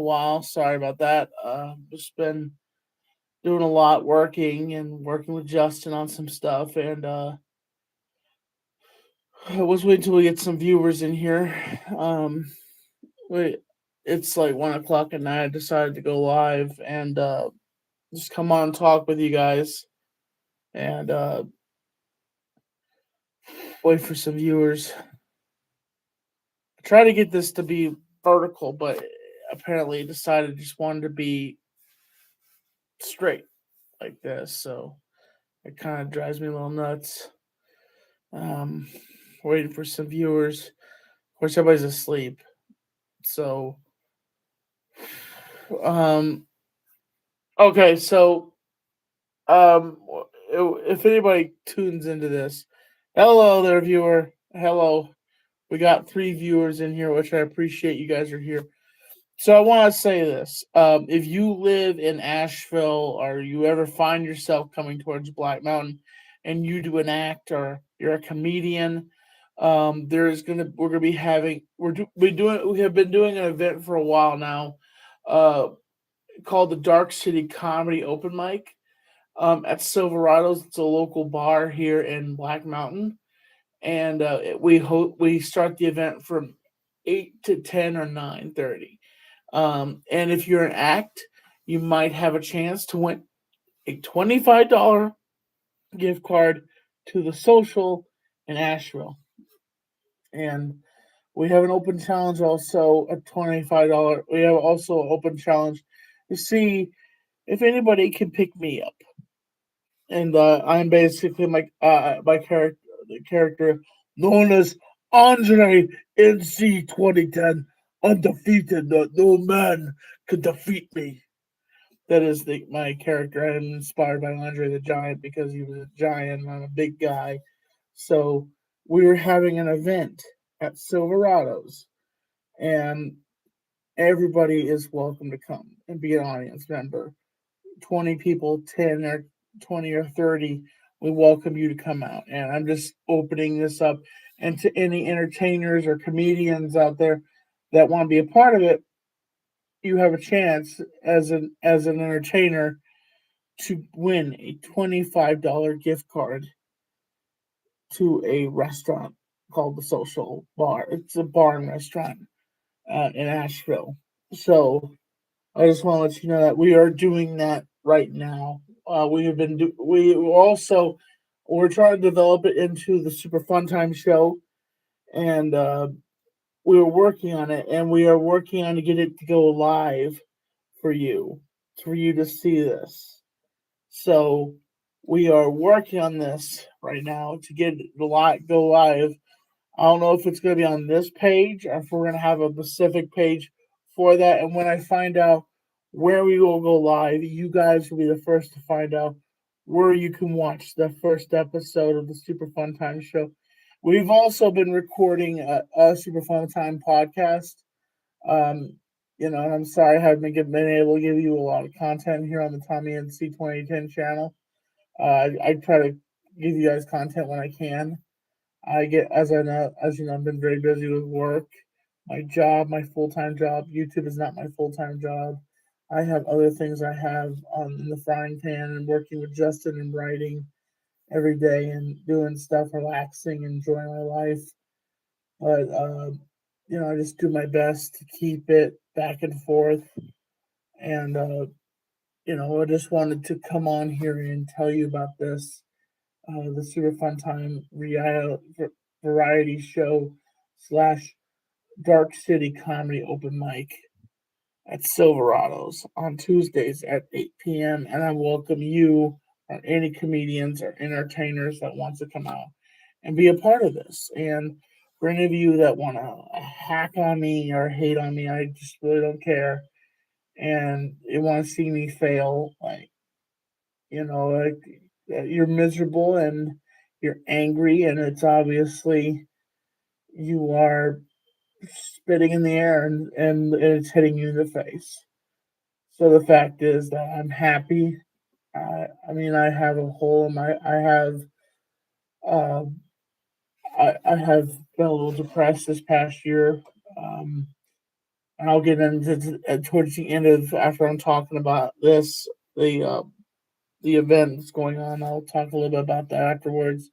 while. Sorry about that. Just been doing a lot, working with Justin on some stuff, and I was waiting till we get some viewers in here. Wait, it's like 1 o'clock at night. I decided to go live and just come on and talk with you guys, and wait for some viewers. I try to get this to be vertical, but apparently decided just wanted to be straight like this, so it kind of drives me a little nuts. Um, Waiting for some viewers. Of course, everybody's asleep. So, um, okay. So, um, if anybody tunes into this, hello there, viewer. Hello. We got 3 viewers in here, which I appreciate. You guys are here. So I want to say this: if you live in Asheville, or you ever find yourself coming towards Black Mountain, and you do an act, or you're a comedian, we're gonna be having we have been doing an event for a while now, uh, called the Dark City Comedy Open Mic, at Silverados. It's a local bar here in Black Mountain, and we start the event from 8 to 10 or 9:30. And if you're an act, you might have a chance to win a $25 gift card to the social in Asheville. And we have an open challenge also, a $25. We have also an open challenge to see if anybody can pick me up. And I'm basically my character, the character known as Andre NC 2010, undefeated. No man could defeat me. That is my character. I'm inspired by Andre the Giant because he was a giant and I'm a big guy. So we were having an event at Silverados, and everybody is welcome to come and be an audience member. 20 people, 10 or 20 or 30, we welcome you to come out. And I'm just opening this up. And to any entertainers or comedians out there that want to be a part of it, you have a chance as an entertainer to win a $25 gift card to a restaurant called the Social Bar. It's a bar and restaurant in Asheville. So I just want to let you know that we are doing that right now. We also we're trying to develop it into the Super Fun Time show, and we were working on it, and we are working on to get it to go live for you to see this. So we are working on this right now to get it to go live. I don't know if it's going to be on this page or if we're going to have a specific page for that. And when I find out where we will go live, you guys will be the first to find out where you can watch the first episode of the Super Fun Time show. We've also been recording a Super Fun Time podcast. Um, and I'm sorry I haven't been able to give you a lot of content here on the Tommy and C2010 channel. I try to give you guys content when I can. As you know, I've been very busy with work, my job, my full time job. YouTube is not my full time job. I have other things I have in the frying pan and working with Justin and writing every day and doing stuff, relaxing, enjoying my life. But I just do my best to keep it back and forth. And I just wanted to come on here and tell you about this, the Super Fun Time variety show slash Dark City Comedy Open Mic at Silverados on Tuesdays at 8 p.m. And I welcome you or any comedians or entertainers that wants to come out and be a part of this. And for any of you that want to hack on me or hate on me, I just really don't care. And you want to see me fail, like you're miserable and you're angry, and it's obviously you are spitting in the air and it's hitting you in the face. So the fact is that I'm happy. I have a hole in my. Uh, I have been a little depressed this past year. Um, And I'll get into towards the end of after I'm talking about this the uh, the event that's going on. I'll talk a little bit about that afterwards.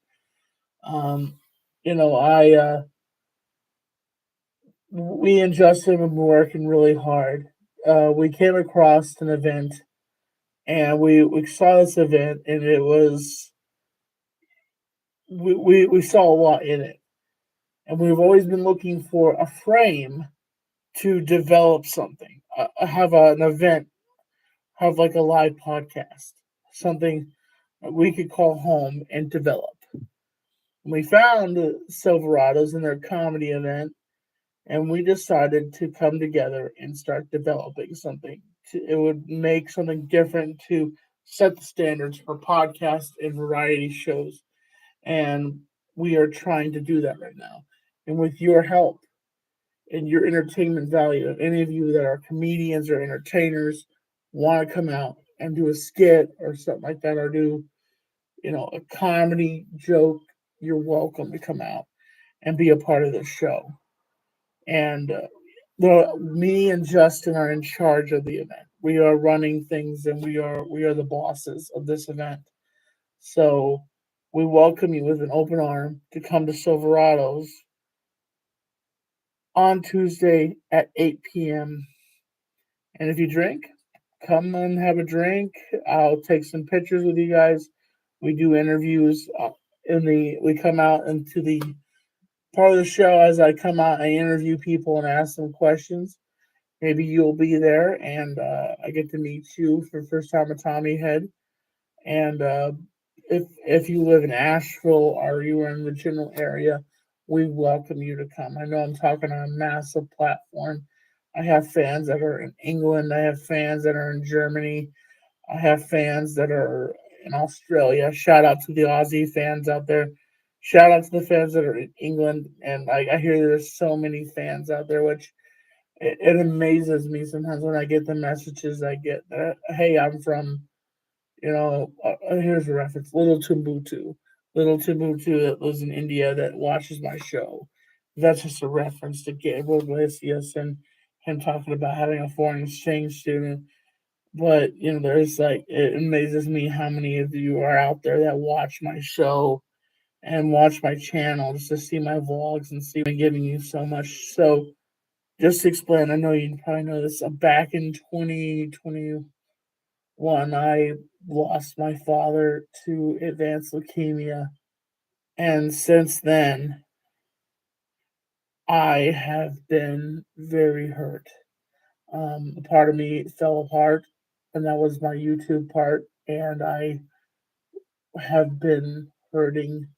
Um, I we and Justin have been working really hard. We came across an event, and we saw this event, and it was we saw a lot in it, and we've always been looking for a frame to develop something, have an event, have like a live podcast, something we could call home and develop. We found Silverados in their comedy event, and we decided to come together and start developing something. It would make something different to set the standards for podcasts and variety shows, and we are trying to do that right now. And with your help and your entertainment value, if any of you that are comedians or entertainers want to come out and do a skit or something like that, or do a comedy joke, you're welcome to come out and be a part of this show. And me and Justin are in charge of the event. We are running things, and we are the bosses of this event. So we welcome you with an open arm to come to Silverados on Tuesday at 8 p.m. And if you drink, come and have a drink. I'll take some pictures with you guys. We do interviews we come out into the part of the show. As I come out, I interview people and ask them questions. Maybe you'll be there, and I get to meet you for the first time at Tommy Head. And if you live in Asheville or you are in the general area, we welcome you to come. I know I'm talking on a massive platform. I have fans that are in England. I have fans that are in Germany. I have fans that are in Australia. Shout out to the Aussie fans out there. Shout out to the fans that are in England. And I hear there's so many fans out there, which it amazes me sometimes when I get the messages I get that, hey, I'm from, here's a reference, Little Timbuktu. Little Timbuktu that lives in India that watches my show. That's just a reference to Gabriel Iglesias and him talking about having a foreign exchange student. But, there's like, it amazes me how many of you are out there that watch my show and watch my channel just to see my vlogs and see me giving you so much. So, just to explain, I know you probably know this. Back in 2021, I lost my father to advanced leukemia. And since then, I have been very hurt. A part of me fell apart, and that was my YouTube part. And I have been hurting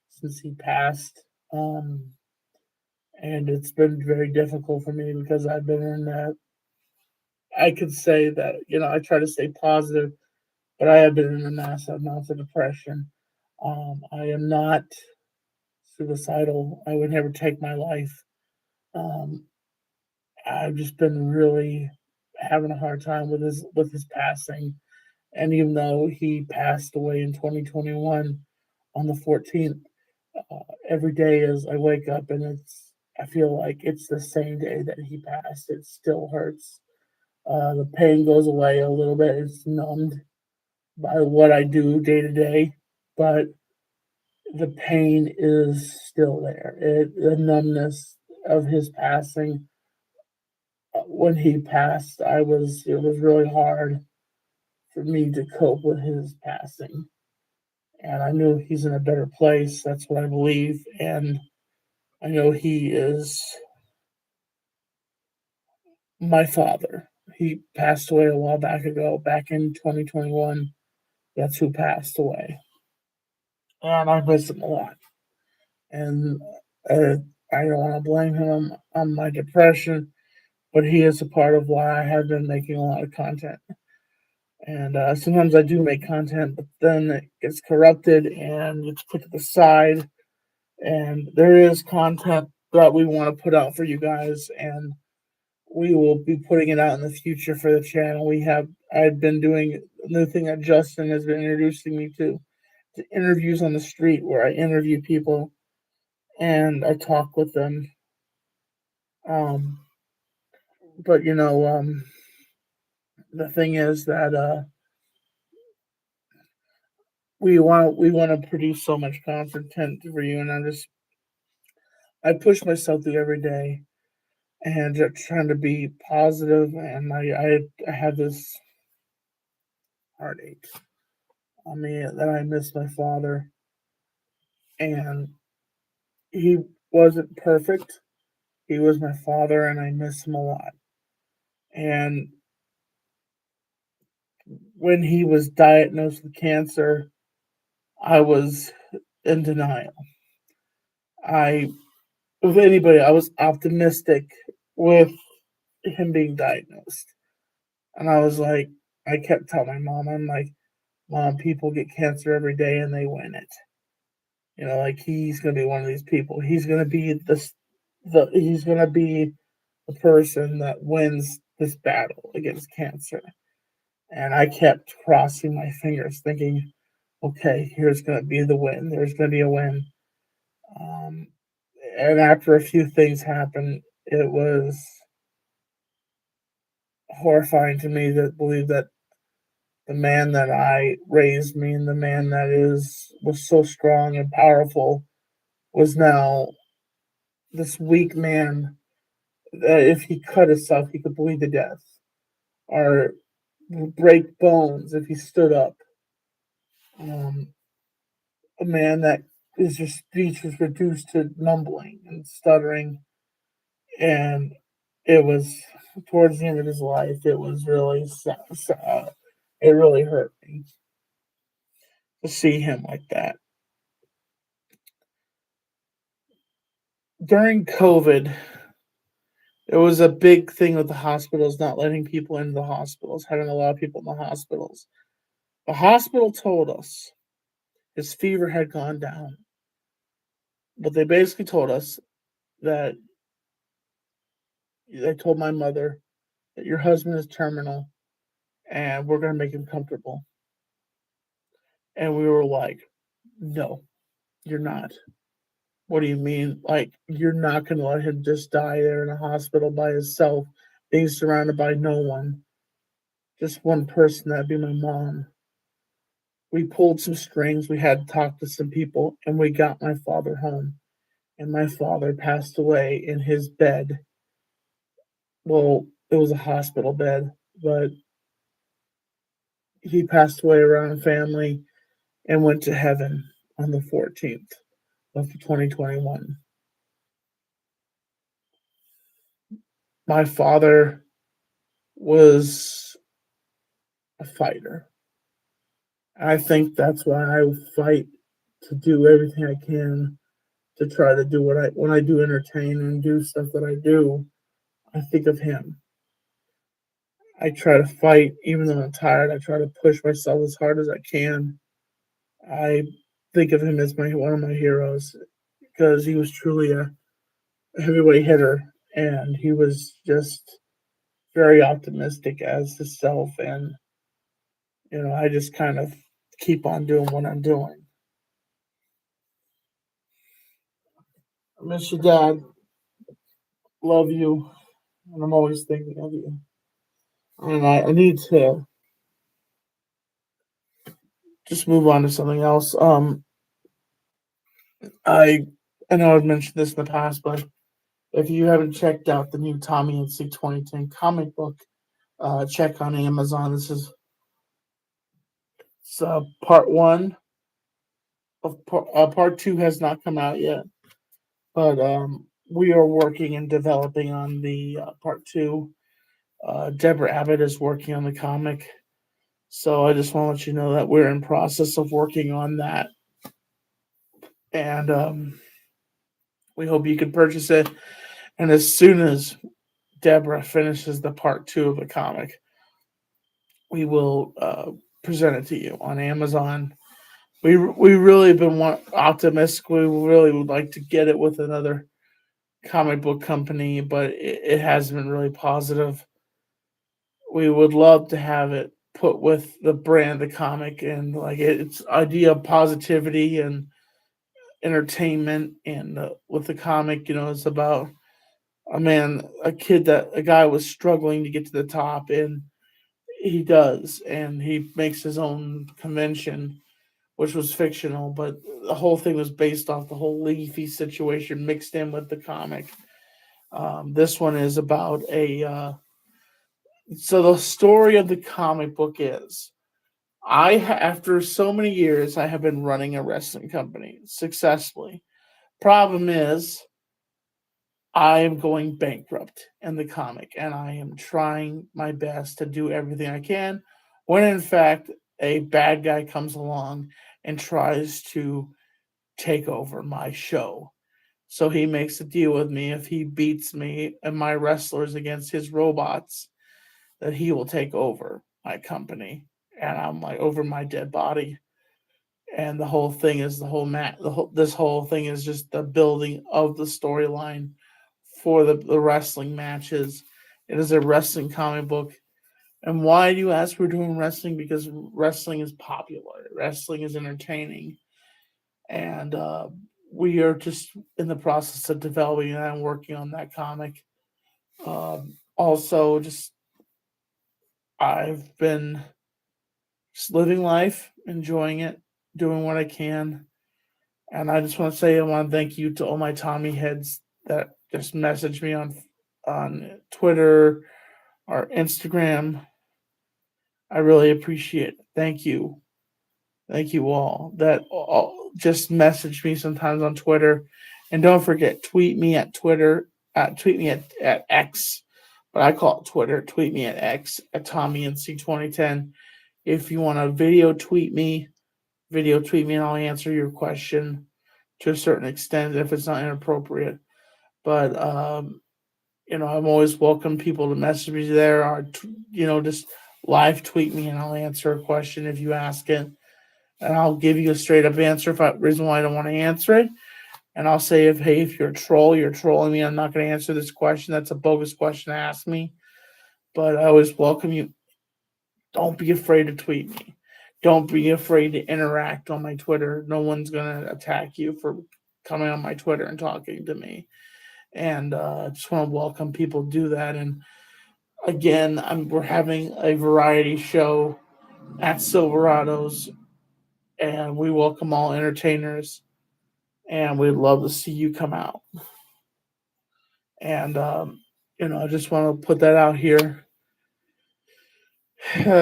since he passed. Um, and it's been very difficult for me because I've been in that. I could say that, I try to stay positive, but I have been in a massive amount of depression. I am not suicidal. I would never take my life. Um, I've just been really having a hard time with his passing. And even though he passed away in 2021 on the 14th, every day as I wake up and I feel like it's the same day that he passed. It still hurts. The pain goes away a little bit. It's numbed by what I do day to day, but the pain is still there. The numbness of his passing. When he passed, it was really hard for me to cope with his passing, and I knew he's in a better place. That's what I believe, and I know he is my father. He passed away a while back ago, back in 2021. That's who passed away, and I miss him a lot. And uh, I don't want to blame him on my depression, but he is a part of why I have been making a lot of content. And sometimes I do make content, but then it gets corrupted and it's put to the side. And there is content that we want to put out for you guys, and we will be putting it out in the future for the channel. I've been doing a new thing that Justin has been introducing me to interviews on the street where I interview people and I talk with them. Um, But the thing is that we want to produce so much content for you, and I push myself through every day and just trying to be positive. And I have this heartache on me that I miss my father, and he wasn't perfect. He was my father, and I miss him a lot. And when he was diagnosed with cancer, I was in denial. I, with anybody, I was optimistic with him being diagnosed. And I was like, I kept telling my mom, I'm like, Mom, people get cancer every day and they win it. Like he's gonna be one of these people. He's gonna be he's gonna be the person that wins this battle against cancer. And I kept crossing my fingers, thinking, okay, here's gonna be the win. There's gonna be a win. Um, and after a few things happened, it was horrifying to me to believe that the man that I raised me and the man that is was so strong and powerful was now this weak man that if he cut himself he could bleed to death or break bones if he stood up. Um, a man that his speech was reduced to mumbling and stuttering, and it was towards the end of his life. It was really sad. It really hurt me to see him like that. During COVID, it was a big thing with the hospitals not letting people into the hospitals, having a lot of people in the hospitals. The hospital told us his fever had gone down, but they basically told us that they told my mother that your husband is terminal and we're going to make him comfortable. And we were like, no, you're not. What do you mean? Like, you're not going to let him just die there in a hospital by himself, being surrounded by no one, just one person, that'd be my mom. We pulled some strings, we had to talk to some people, and we got my father home. And my father passed away in his bed. Well, it was a hospital bed, but he passed away around family and went to heaven on the 14th of 2021. My father was a fighter. I think that's why I fight to do everything I can to try to do when I do entertain and do stuff that I do. I think of him. I try to fight even though I'm tired. I try to push myself as hard as I can. I think of him as my one of my heroes because he was truly a heavyweight hitter and he was just very optimistic as himself. And I just kind of keep on doing what I'm doing. I miss your dad. Love you, and I'm always thinking of you. And I need to just move on to something else. I I know I've mentioned this in the past, but if you haven't checked out the new Tommy and Sig 2010 comic book, check on Amazon. This is part one of part two has not come out yet, but we are working and developing on the part two. Deborah Abbott is working on the comic, so I just want to let you know that we're in process of working on that, and we hope you can purchase it. And as soon as Deborah finishes the part two of the comic, we will present it to you on Amazon. We really been optimistic. We really would like to get it with another comic book company, but it hasn't been really positive. We would love to have it put with the brand, the comic, and like its idea of positivity and entertainment. And with the comic, it's about a guy was struggling to get to the top, and he does, and he makes his own convention, which was fictional, but the whole thing was based off the whole Leafy situation mixed in with the comic. This one is about so the story of the comic book is after so many years, I have been running a wrestling company successfully. Problem is, I am going bankrupt in the comic, and I am trying my best to do everything I can. When in fact, a bad guy comes along and tries to take over my show. So he makes a deal with me if he beats me and my wrestlers against his robots, that he will take over my company. And I'm like, over my dead body. And the whole thing is this whole thing is just the building of the storyline for the wrestling matches. It is a wrestling comic book. And why do you ask we're doing wrestling? Because wrestling is popular. Wrestling is entertaining. And we are just in the process of developing that and working on that comic. Also, just I've been just living life, enjoying it, doing what I can. And I just want to say I want to thank you to all my Tommy heads that just message me on Twitter or Instagram. I really appreciate it. Thank you. Thank you all that all just message me sometimes on Twitter. And don't forget, tweet me at Twitter, tweet me at X, but I call it Twitter. Tweet me at X at TommyNC2010. If you want to video tweet me and I'll answer your question to a certain extent if it's not inappropriate. But I'm always welcome people to message me there, or just live tweet me and I'll answer a question if you ask it, and I'll give you a straight up answer if reason why I don't want to answer it. And I'll say, if you're a troll, you're trolling me. I'm not going to answer this question. That's a bogus question to ask me. But I always welcome you. Don't be afraid to tweet me. Don't be afraid to interact on my Twitter. No one's going to attack you for coming on my Twitter and talking to me. And I just want to welcome people to do that. And again, we're having a variety show at Silverados, and we welcome all entertainers. And we'd love to see you come out. And I just want to put that out here.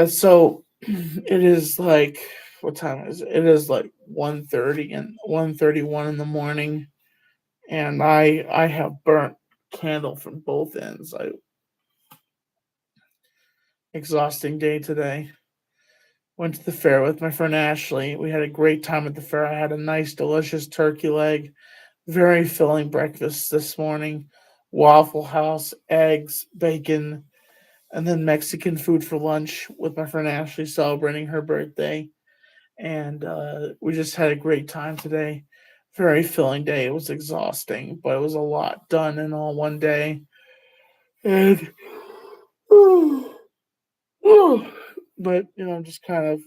So it is like, what time is it? It is like 1:30 and 1:31 in the morning, and I have burnt candle from both ends. Exhausting day today. Went to the fair with my friend Ashley. We had a great time at the fair. I had a nice, delicious turkey leg, very filling breakfast this morning. Waffle House, eggs, bacon, and then Mexican food for lunch with my friend Ashley celebrating her birthday. And we just had a great time today. Very filling day. It was exhausting, but it was a lot done in all one day. And but just kind of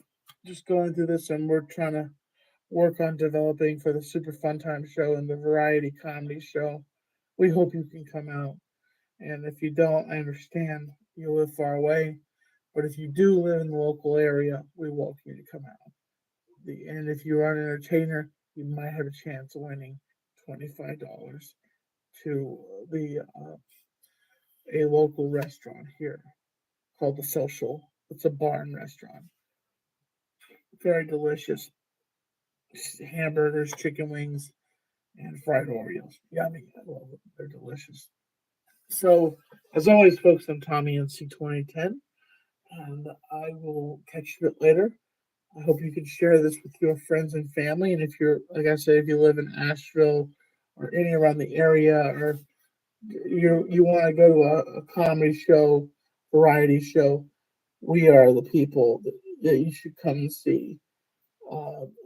just going through this, and we're trying to work on developing for the Super Fun Time show and the variety comedy show. We hope you can come out. And if you don't, I understand you live far away. But if you do live in the local area, we welcome you to come out. And if you are an entertainer, you might have a chance of winning $25 to the a local restaurant here called the Social. It's a bar and restaurant. Very delicious hamburgers, chicken wings, and fried Oreos. Yummy. I love them. They're delicious. So, as always, folks, I'm Tommy NC2010, and I will catch you a bit later. I hope you can share this with your friends and family. And if you're, like I said, if you live in Asheville or any around the area, or you want to go to a comedy show, variety show, we are the people that you should come and see.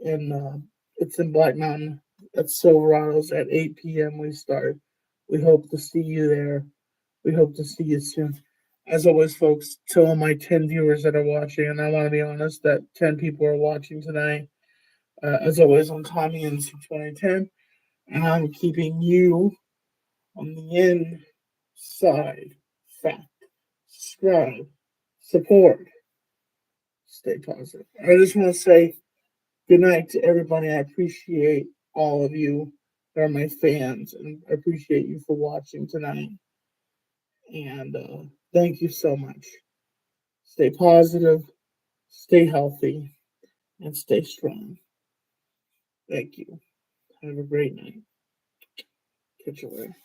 And it's in Black Mountain at Silverados at 8 p.m. We start. We hope to see you there. We hope to see you soon. As always, folks, to all my 10 viewers that are watching, and I want to be honest that 10 people are watching tonight. As always, I'm Tommy in 2010, and I'm keeping you on the end side, fact, subscribe, support, stay positive. I just want to say good night to everybody. I appreciate all of you that are my fans, and I appreciate you for watching tonight. And thank you so much. Stay positive, stay healthy, and stay strong. Thank you. Have a great night. Catch you later.